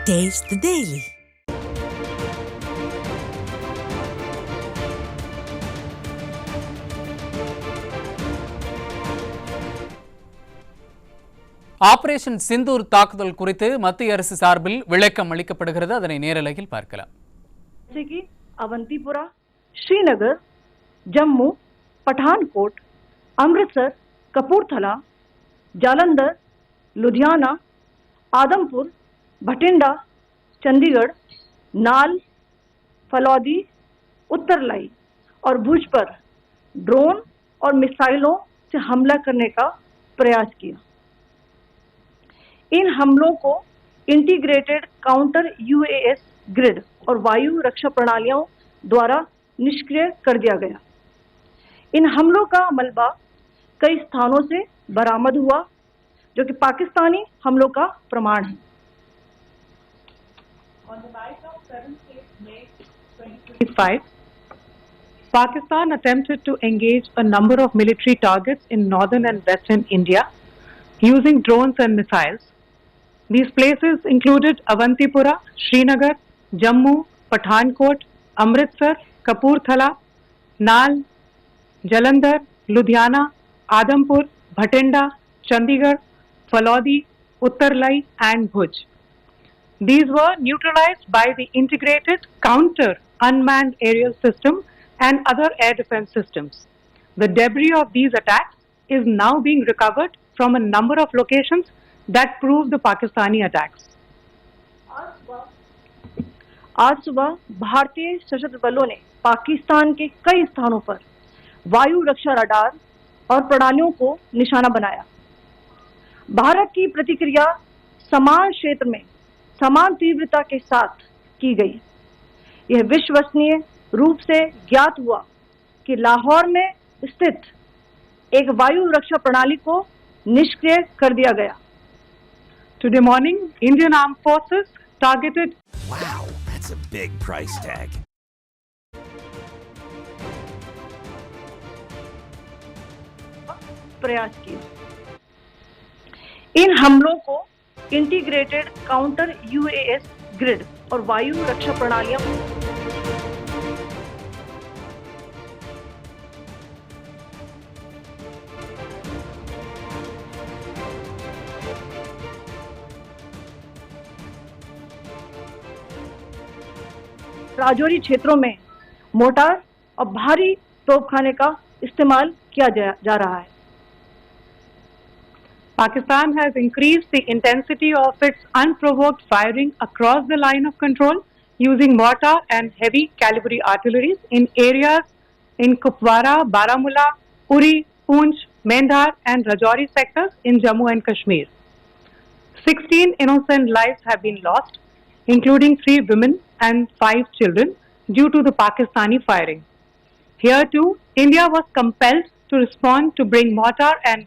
Taste the Daily. Operation Sindoor தாக்குதல் குறித்து மத்திய அரசு சார்பில் விளக்கம் அளிக்கப்படுகிறது. அதனை நேரலையில் பார்க்கலாம். जैसे कि अवंतीपुरा, श्रीनगर, जम्मू, पठानकोट, अमृतसर, कपूरथला, जालंधर, लुधियाना, आदमपुर, भटिंडा, चंडीगढ़, नाल, फलौदी, उत्तरलाई और भुज पर ड्रोन और मिसाइलों से हमला करने का प्रयास किया। इन हमलों को इंटीग्रेटेड काउंटर यूएएस ग्रिड और वायु रक्षा प्रणालियों द्वारा निष्क्रिय कर दिया गया। इन हमलों का मलबा कई स्थानों से बरामद हुआ, जो कि पाकिस्तानी हमलों का प्रमाण है। On the night of 7th May 2025, Pakistan attempted to engage a number of military targets in northern and western India using drones and missiles. These places included Avantipura, Srinagar, Jammu, Pathankot, Amritsar, Kapurthala, Nal, Jalandhar, Ludhiana, Adampur, Bhatinda, Chandigarh, Falodi, Uttarlai and Bhuj. These were neutralized by the integrated counter unmanned aerial system and other air defense systems. The debris of these attacks is now being recovered from a number of locations that prove the Pakistani attacks. आज सुबह भारतीय सशस्त्र बलों ने पाकिस्तान के कई स्थानों पर वायु रक्षा रडार और प्रणालियों को निशाना बनाया। भारत की प्रतिक्रिया समान क्षेत्र में समान तीव्रता के साथ की गई। यह विश्वसनीय रूप से ज्ञात हुआ कि लाहौर में स्थित एक वायु रक्षा प्रणाली को निष्क्रिय कर दिया गया। Today morning, Indian Armed Forces targeted. Wow, that's a big price tag. प्रयास किया। इन हमलों को इंटीग्रेटेड काउंटर यूएएस ग्रिड और वायु रक्षा प्रणालियां राजौरी क्षेत्रों में मोर्टार और भारी तोपखाने का इस्तेमाल किया जा रहा है। Pakistan has increased the intensity of its unprovoked firing across the line of control using mortar and heavy calibre artilleries in areas in Kupwara, Baramulla, Uri, Poonch, Mendhar and Rajouri sectors in Jammu and Kashmir. 16 innocent lives have been lost, including 3 women and 5 children, due to the Pakistani firing. Here too, India was compelled to respond to bring mortar and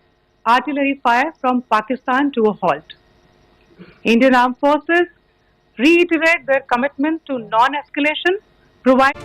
artillery fire from Pakistan to a halt. Indian Armed Forces reiterate their commitment to non-escalation, provide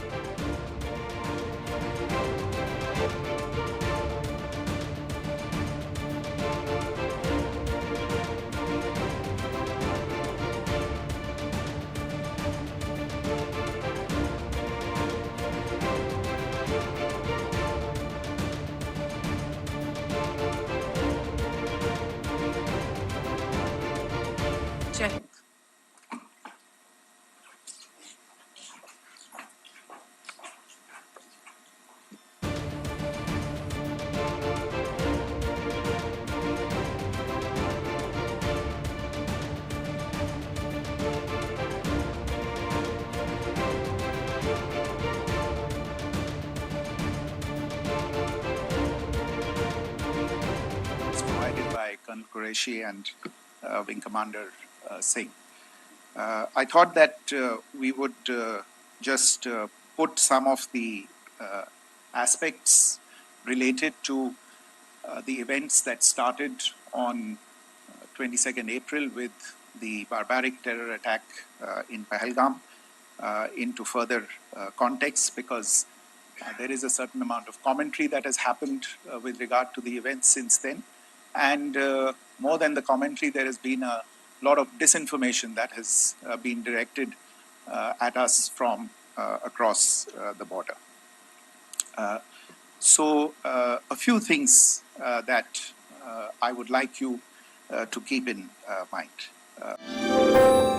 Jai Hind. It's provided by Colonel Qureshi and Wing Commander Singh. I thought that we would just put some of the aspects related to the events that started on 22nd April with the barbaric terror attack in Pahalgam into further context, because there is a certain amount of commentary that has happened with regard to the events since then. And more than the commentary, there has been a lot of disinformation that has been directed at us from across the border. So a few things that I would like you to keep in mind.